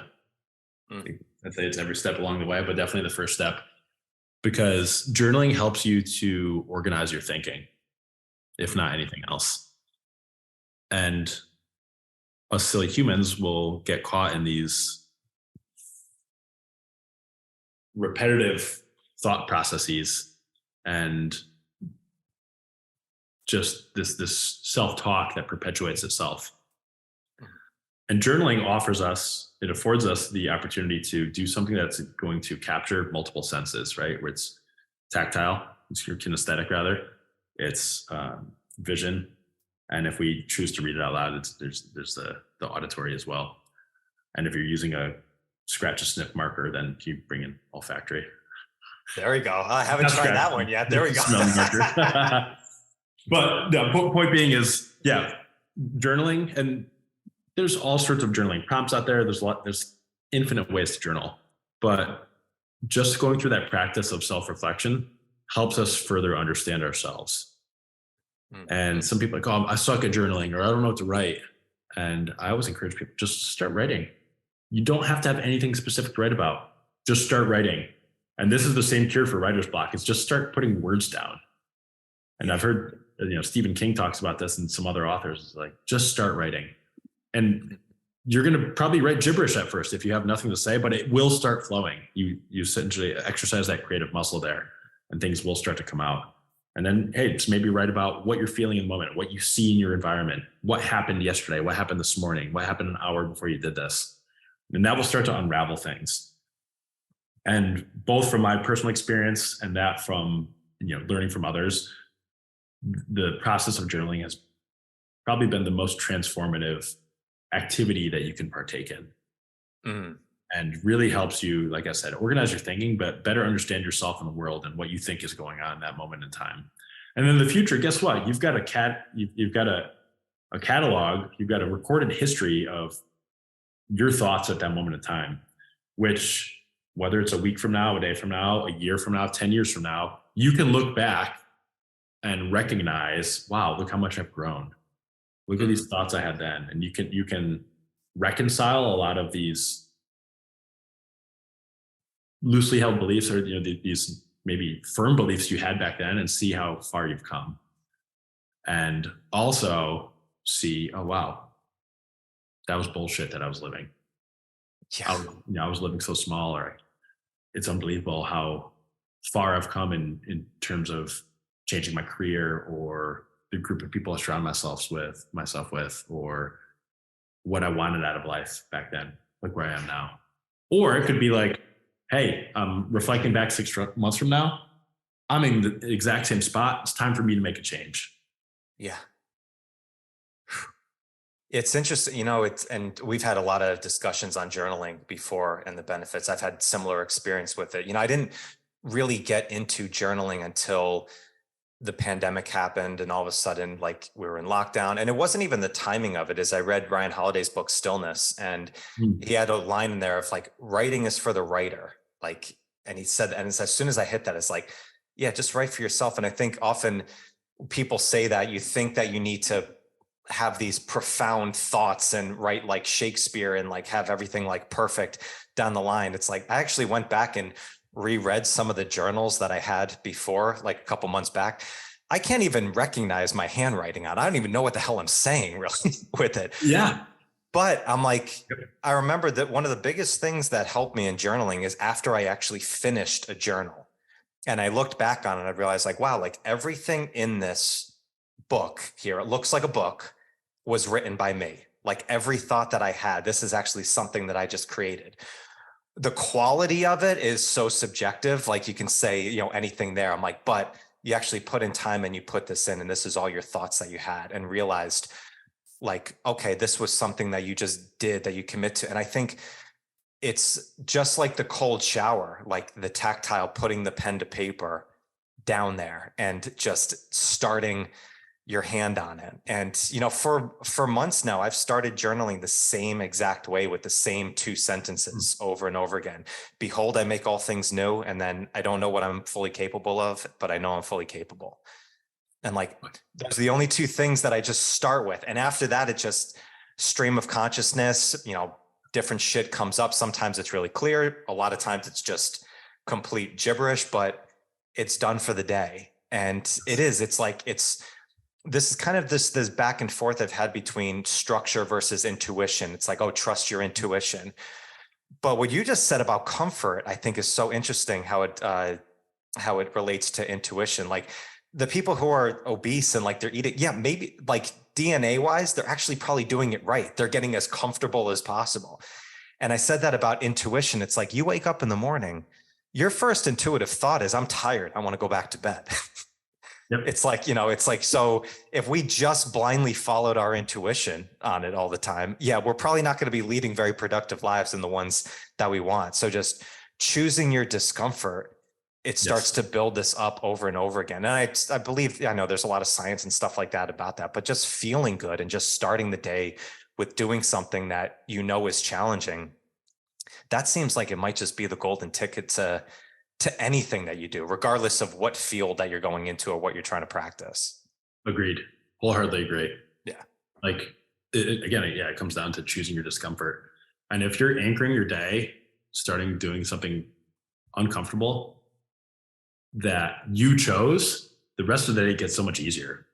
I'd say it's every step along the way, but definitely the first step, because journaling helps you to organize your thinking, if not anything else. And us silly humans will get caught in these repetitive thought processes and just this self-talk that perpetuates itself. And journaling affords us the opportunity to do something that's going to capture multiple senses, right? Where it's tactile, it's your kinesthetic rather, it's vision. And if we choose to read it out loud, there's the auditory as well. And if you're using a scratch a sniff marker, then you bring in olfactory. There we go. I haven't tried that one yet. There we go. But the point being is, journaling, and there's all sorts of journaling prompts out there. There's infinite ways to journal, but just going through that practice of self-reflection helps us further understand ourselves. And some people are like, oh, I suck at journaling, or I don't know what to write. And I always encourage people, just start writing. You don't have to have anything specific to write about. Just start writing. And this is the same cure for writer's block. It's just start putting words down. And I've heard, Stephen King talks about this, and some other authors. It's like, just start writing. And you're going to probably write gibberish at first if you have nothing to say, but it will start flowing. You essentially exercise that creative muscle there, and things will start to come out. And then, hey, just maybe write about what you're feeling in the moment, what you see in your environment, what happened yesterday, what happened this morning, what happened an hour before you did this. And that will start to unravel things. And both from my personal experience and that from, learning from others, the process of journaling has probably been the most transformative activity that you can partake in. And really helps you, like I said, organize your thinking, but better understand yourself and the world and what you think is going on in that moment in time. And in the future, guess what? You've got you've got a catalog, you've got a recorded history of your thoughts at that moment in time, which whether it's a week from now, a day from now, a year from now, 10 years from now, you can look back and recognize, wow, look how much I've grown. Look at these thoughts I had then. And you can reconcile a lot of these loosely held beliefs, or these maybe firm beliefs you had back then, and see how far you've come. And also see, oh wow, that was bullshit that I was living. Yeah. I was living so small, or it's unbelievable how far I've come in terms of changing my career, or the group of people I surround myself with, or what I wanted out of life back then, like where I am now. Or it could be like, hey, I'm reflecting back 6 months from now, I'm in the exact same spot. It's time for me to make a change. Yeah. It's interesting, and we've had a lot of discussions on journaling before and the benefits. I've had similar experience with it. I didn't really get into journaling until the pandemic happened, and all of a sudden, like, we were in lockdown, and it wasn't even the timing of it. As I read Ryan Holiday's book, Stillness, and he had a line in there of like, writing is for the writer. Like, and he said, and it's, as soon as I hit that, it's like, yeah, just write for yourself. And I think often people say that you think that you need to have these profound thoughts and write like Shakespeare and like have everything like perfect down the line. It's like, I actually went back and reread some of the journals that I had before, like a couple months back. I can't even recognize my handwriting on. I don't even know what the hell I'm saying really with it. Yeah. But I'm like, I remember that one of the biggest things that helped me in journaling is after I actually finished a journal and I looked back on it, I realized like, wow, like everything in this book here, it looks like a book, was written by me. Like every thought that I had, this is actually something that I just created. The quality of it is so subjective. Like you can say, anything there. I'm like, but you actually put in time and you put this in, and this is all your thoughts that you had, and realized like, okay, this was something that you just did, that you commit to. And I think it's just like the cold shower, like the tactile, putting the pen to paper down there and just starting your hand on it. And, for months now, I've started journaling the same exact way with the same 2 sentences over and over again. Behold, I make all things new. And then I don't know what I'm fully capable of, but I know I'm fully capable. And like, those are the only 2 things that I just start with. And after that, it just stream of consciousness, different shit comes up. Sometimes it's really clear. A lot of times it's just complete gibberish, but it's done for the day. And this is kind of this back and forth I've had between structure versus intuition. It's like, oh, trust your intuition. But what you just said about comfort, I think is so interesting how it relates to intuition. Like the people who are obese and like they're eating, yeah, maybe like DNA wise, they're actually probably doing it right. They're getting as comfortable as possible. And I said that about intuition. It's like you wake up in the morning, your first intuitive thought is, I'm tired. I want to go back to bed. Yep. It's like, so if we just blindly followed our intuition on it all the time, yeah, we're probably not going to be leading very productive lives in the ones that we want. So just choosing your discomfort, it starts to build this up over and over again. And I believe, I know there's a lot of science and stuff like that about that, but just feeling good and just starting the day with doing something that is challenging, that seems like it might just be the golden ticket to anything that you do, regardless of what field that you're going into or what you're trying to practice. Agreed. Wholeheartedly agree. Yeah. Like it comes down to choosing your discomfort. And if you're anchoring your day, starting doing something uncomfortable that you chose, the rest of the day gets so much easier.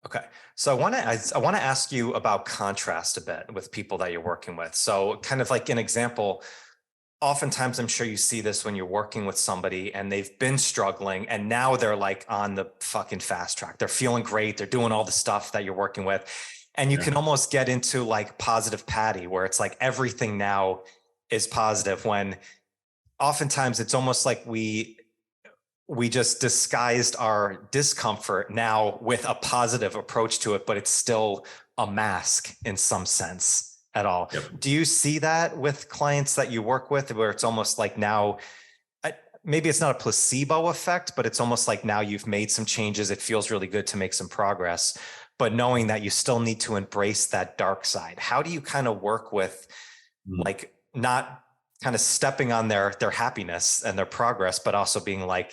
Okay. So I want to ask you about contrast a bit with people that you're working with. So kind of like an example, oftentimes I'm sure you see this when you're working with somebody and they've been struggling and now they're like on the fucking fast track. They're feeling great. They're doing all the stuff that you're working with. And you can almost get into like positive Patty, where it's like everything now is positive, when oftentimes it's almost like we just disguised our discomfort now with a positive approach to it, but it's still a mask in some sense at all. Yep. Do you see that with clients that you work with, where it's almost like now, maybe it's not a placebo effect, but it's almost like now you've made some changes. It feels really good to make some progress, but knowing that you still need to embrace that dark side. How do you kind of work with like not kind of stepping on their happiness and their progress, but also being like,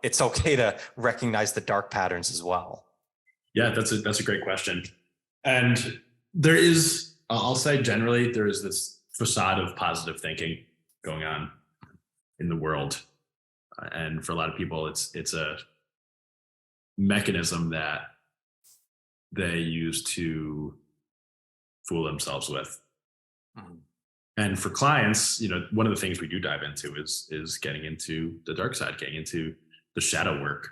it's okay to recognize the dark patterns as well. Yeah, that's a great question. And there is, I'll say generally, there is this facade of positive thinking going on in the world. And for a lot of people, it's a mechanism that they use to fool themselves with. Mm-hmm. And for clients, one of the things we do dive into is getting into the dark side, getting into the shadow work,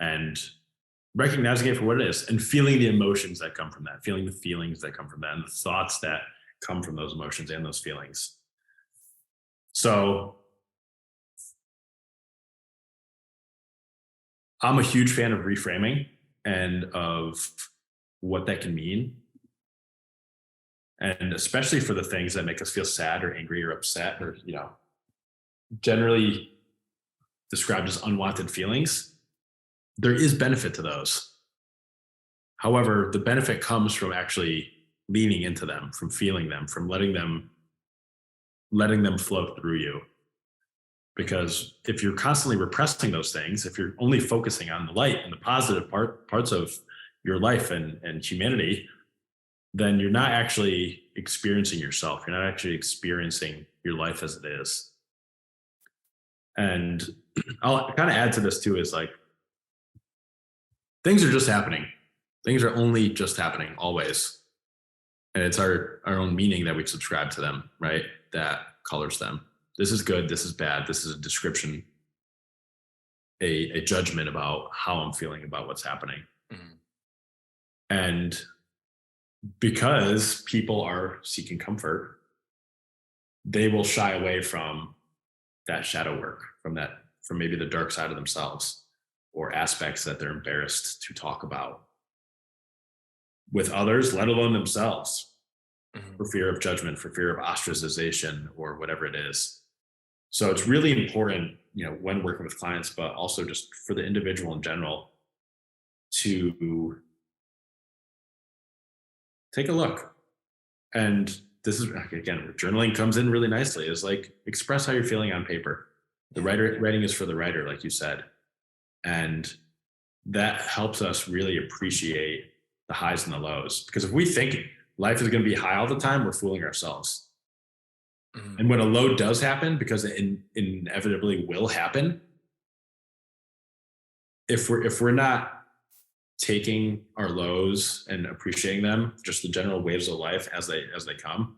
and recognizing it for what it is, and feeling the emotions that come from that, feeling the feelings that come from that, and the thoughts that come from those emotions and those feelings. So I'm a huge fan of reframing and of what that can mean. And especially for the things that make us feel sad or angry or upset, or, generally described as unwanted feelings, there is benefit to those. However, the benefit comes from actually leaning into them, from feeling them, from letting them flow through you. Because if you're constantly repressing those things, if you're only focusing on the light and the positive parts of your life and humanity, then you're not actually experiencing yourself. You're not actually experiencing your life as it is. And I'll kind of add to this too, is like, things are just happening. Things are only just happening always. And it's our own meaning that we subscribe to them, right? That colors them. This is good. This is bad. This is a description, a judgment about how I'm feeling about what's happening. Mm-hmm. And because people are seeking comfort, they will shy away from that shadow work, from maybe the dark side of themselves, or aspects that they're embarrassed to talk about with others, let alone themselves, mm-hmm. for fear of judgment, for fear of ostracization, or whatever it is. So it's really important, when working with clients, but also just for the individual in general, to take a look. And this is, again, where journaling comes in really nicely, is like, express how you're feeling on paper. The writing is for the writer, like you said. And that helps us really appreciate the highs and the lows. Because if we think life is going to be high all the time, we're fooling ourselves. Mm-hmm. And when a low does happen, because it inevitably will happen, if we're not taking our lows and appreciating them, just the general waves of life as they come,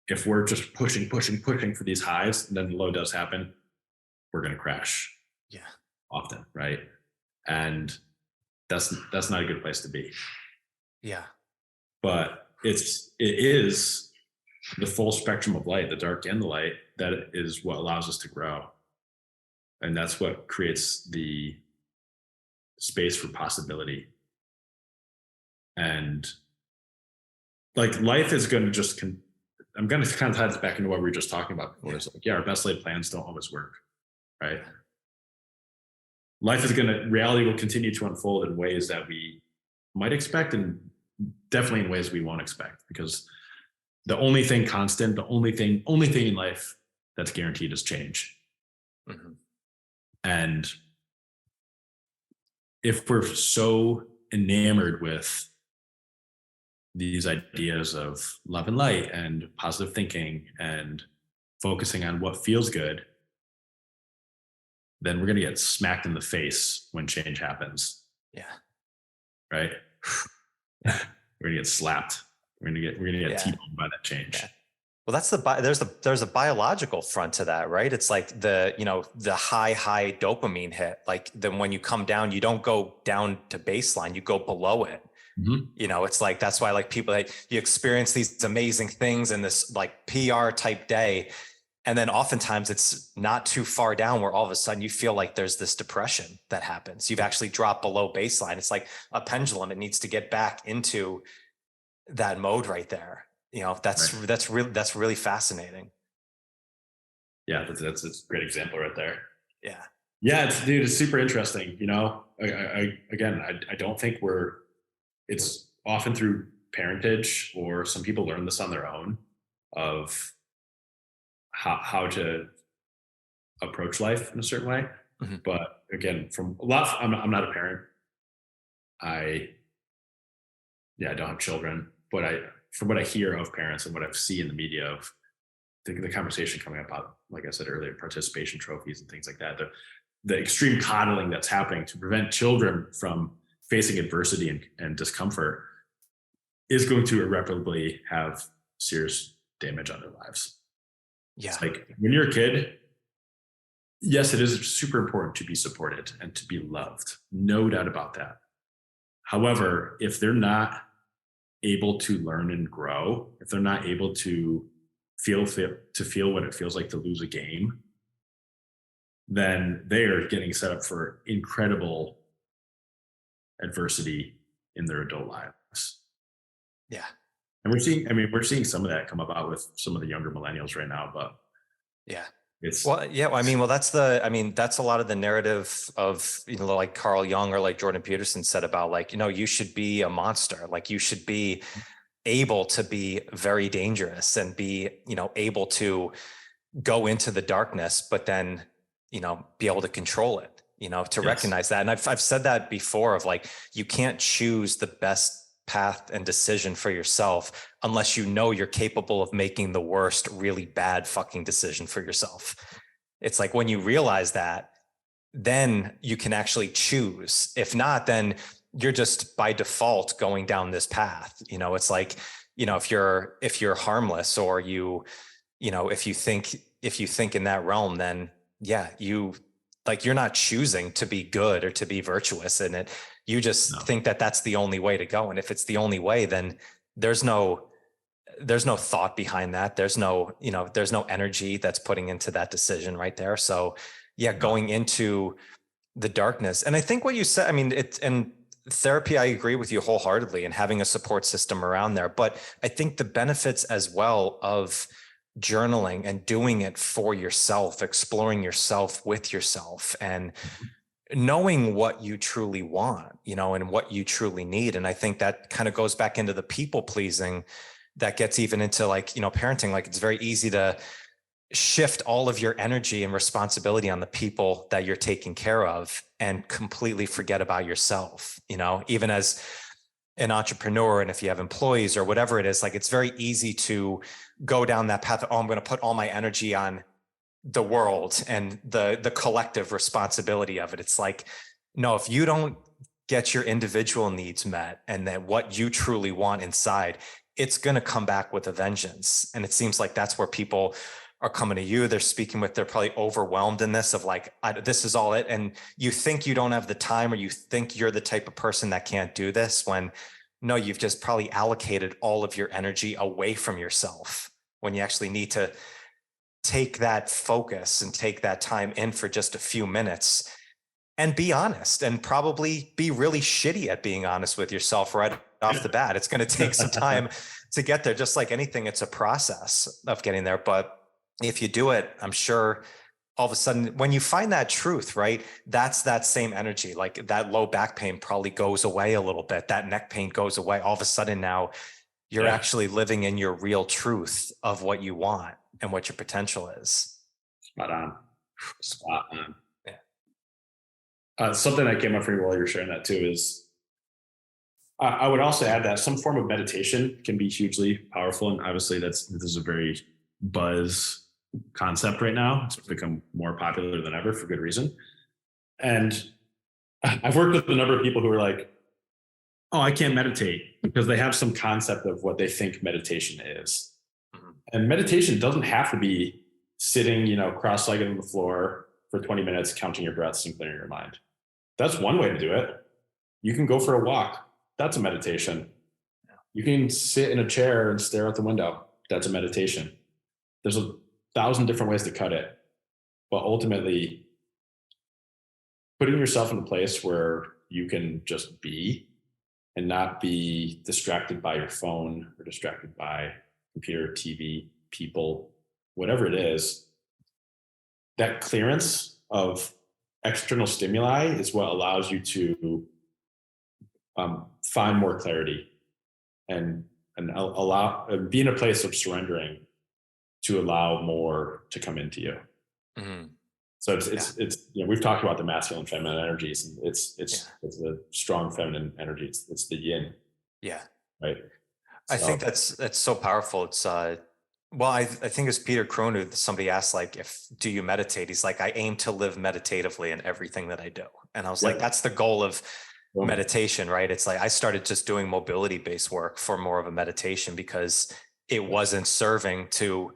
if we're just pushing for these highs, and then the low does happen, we're going to crash. Yeah. Often, right? And that's not a good place to be. Yeah. But it is the full spectrum of light, the dark and the light, that is what allows us to grow. And that's what creates the space for possibility. And like, life is going to just, I'm going to kind of tie this back into what we were just talking about before. It's like, our best laid plans don't always work, right? Reality will continue to unfold in ways that we might expect, and definitely in ways we won't expect, because the only thing constant, the only thing in life that's guaranteed is change. Mm-hmm. And if we're so enamored with these ideas of love and light and positive thinking and focusing on what feels good, then we're going to get smacked in the face when change happens. Yeah. Right? We're going to get slapped. We're going to get T-boned by that change. Yeah. Well, there's a biological front to that, right? It's like the high dopamine hit. Like, then when you come down, you don't go down to baseline, you go below it. Mm-hmm. It's like, that's why, like, people, like, you experience these amazing things in this like PR type day. And then oftentimes it's not too far down where all of a sudden you feel like there's this depression that happens. You've actually dropped below baseline. It's like a pendulum. It needs to get back into that mode right there. That's really fascinating. Yeah, that's a great example right there. Yeah. Yeah, it's super interesting. I don't think it's often through parentage, or some people learn this on their own, of how to approach life in a certain way. Mm-hmm. But again, from a lot, I'm not a parent. I don't have children, but from what I hear of parents and what I've seen in the media of the conversation coming up about, like I said earlier, participation trophies and things like that, the extreme coddling that's happening to prevent children from facing adversity and discomfort is going to irreparably have serious damage on their lives. Yeah. It's like when you're a kid, yes, it is super important to be supported and to be loved. No doubt about that. However, if they're not able to learn and grow, if they're not able to feel what it feels like to lose a game, then they are getting set up for incredible adversity in their adult lives. Yeah. And we're seeing some of that come about with some of the younger millennials right now, but yeah. It's that's a lot of the narrative of, like Carl Jung or like Jordan Peterson said about, like, you should be a monster. Like, you should be able to be very dangerous and be, able to go into the darkness, but then, be able to control it, to recognize that. And I've said that before of, like, you can't choose the best path and decision for yourself unless you're capable of making the worst, really bad fucking decision for yourself. It's like when you realize that, then you can actually choose. If not, then you're just by default going down this path. It's like, if you're harmless, or if you think in that realm, then you're not choosing to be good or to be virtuous in it. You just think that that's the only way to go. And if it's the only way, then there's no thought behind that. There's no energy that's putting into that decision right there. So going into the darkness. And I think what you said, and therapy, I agree with you wholeheartedly, and having a support system around there. But I think the benefits as well of journaling and doing it for yourself, exploring yourself with yourself, and knowing what you truly want, and what you truly need. And I think that kind of goes back into the people pleasing that gets even into, like, parenting. Like, it's very easy to shift all of your energy and responsibility on the people that you're taking care of and completely forget about yourself, even as an entrepreneur. And if you have employees or whatever it is, like, it's very easy to go down that path of, I'm going to put all my energy on the world and the collective responsibility of it. It's like, no, if you don't get your individual needs met and that what you truly want inside, it's going to come back with a vengeance. And it seems like that's where people are coming to you. They're probably overwhelmed in this of, like, this is all it. And you think you don't have the time, or you think you're the type of person that can't do this, when no, you've just probably allocated all of your energy away from yourself, when you actually need to take that focus and take that time in for just a few minutes and be honest, and probably be really shitty at being honest with yourself right off the bat. It's going to take some time to get there. Just like anything, it's a process of getting there. But if you do it, I'm sure all of a sudden, when you find that truth, right, that's that same energy. Like, that low back pain probably goes away a little bit. That neck pain goes away. All of a sudden now you're actually living in your real truth of what you want and what your potential is. Spot on. Something that came up for you while you were sharing that too is, I would also add that some form of meditation can be hugely powerful. And obviously this is a very buzz concept right now. It's become more popular than ever for good reason. And I've worked with a number of people who are like, oh, I can't meditate, because they have some concept of what they think meditation is. Mm-hmm. And meditation doesn't have to be sitting, cross-legged on the floor for 20 minutes, counting your breaths and clearing your mind. That's one way to do it. You can go for a walk. That's a meditation. You can sit in a chair and stare out the window. That's a meditation. There's 1,000 different ways to cut it. But ultimately, putting yourself in a place where you can just be and not be distracted by your phone or distracted by computer, TV, people, whatever it is, that clearance of external stimuli is what allows you to find more clarity and be in a place of surrendering to allow more to come into you. Mm-hmm. So it's we've talked about the masculine and feminine energies, and it's the strong feminine energy. It's the yin. Yeah. Right. I think that's so powerful. It's well, I think it's Peter Krohn, somebody asked, like, do you meditate? He's like, I aim to live meditatively in everything that I do. And I was like, that's the goal of meditation, right? It's like, I started just doing mobility-based work for more of a meditation because it wasn't serving to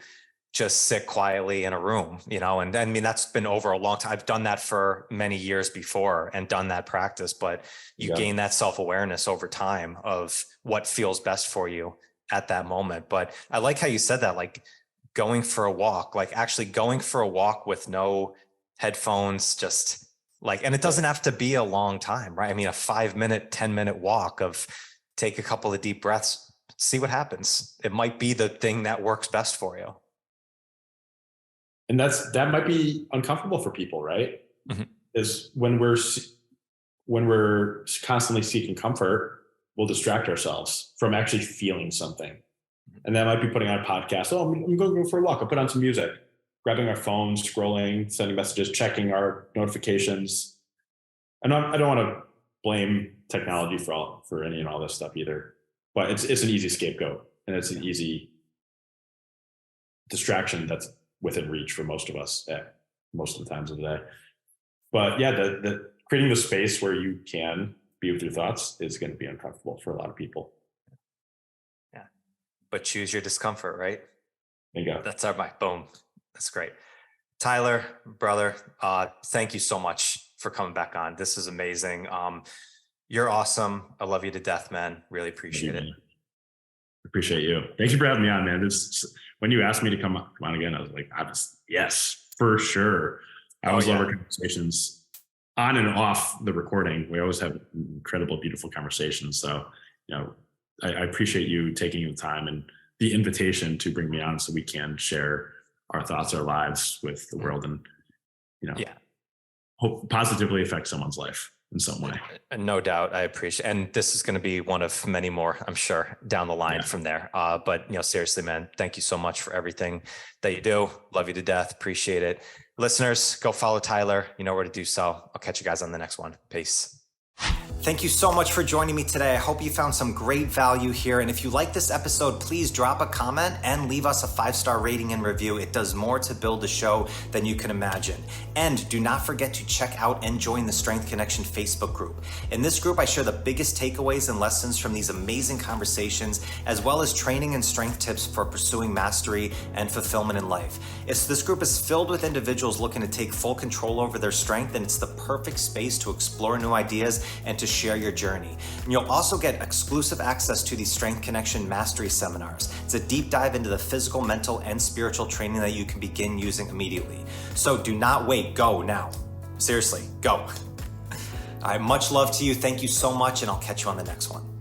just sit quietly in a room, and I mean, that's been over a long time. I've done that for many years before and done that practice, but you gain that self-awareness over time of what feels best for you at that moment. But I like how you said that, like going for a walk, like actually going for a walk with no headphones, just like, and it doesn't have to be a long time, right? I mean, a 5-minute, 10-minute walk of take a couple of deep breaths, see what happens. It might be the thing that works best for you. And that might be uncomfortable for people, right? Mm-hmm. Is when we're constantly seeking comfort, we'll distract ourselves from actually feeling something. And that might be putting on a podcast. Oh, I'm going to go for a walk. I'll put on some music, grabbing our phones, scrolling, sending messages, checking our notifications. And I don't want to blame technology for any and all this stuff either, but it's an easy scapegoat, and it's an easy distraction that's within reach for most of us at most of the times of the day. But yeah, the creating the space where you can be with your thoughts is going to be uncomfortable for a lot of people. Yeah. But choose your discomfort, right? There you go. That's our mic. Boom. That's great. Tyler, brother, thank you so much for coming back on. This is amazing. You're awesome. I love you to death, man. Really appreciate it. Appreciate you. Thank you for having me on, man. When you asked me to come on again, I was like, yes, for sure. I always love our conversations on and off the recording. We always have incredible, beautiful conversations. So, I appreciate you taking the time and the invitation to bring me on so we can share our thoughts, our lives with the world, and, hope positively affect someone's life in some way. No doubt. I appreciate, and this is going to be one of many more, I'm sure, down the line from there. But seriously, man, thank you so much for everything that you do. Love you to death. Appreciate it. Listeners, go follow Tyler. You know where to do so. I'll catch you guys on the next one. Peace. Thank you so much for joining me today. I hope you found some great value here. And if you like this episode, please drop a comment and leave us a 5-star rating and review. It does more to build the show than you can imagine. And do not forget to check out and join the Strength Connection Facebook group. In this group, I share the biggest takeaways and lessons from these amazing conversations, as well as training and strength tips for pursuing mastery and fulfillment in life. This group is filled with individuals looking to take full control over their strength, and it's the perfect space to explore new ideas and to share your journey. And you'll also get exclusive access to these Strength Connection Mastery seminars. It's a deep dive into the physical, mental, and spiritual training that you can begin using immediately. So do not wait, go now. Seriously, go. All right, much love to you. Thank you so much, and I'll catch you on the next one.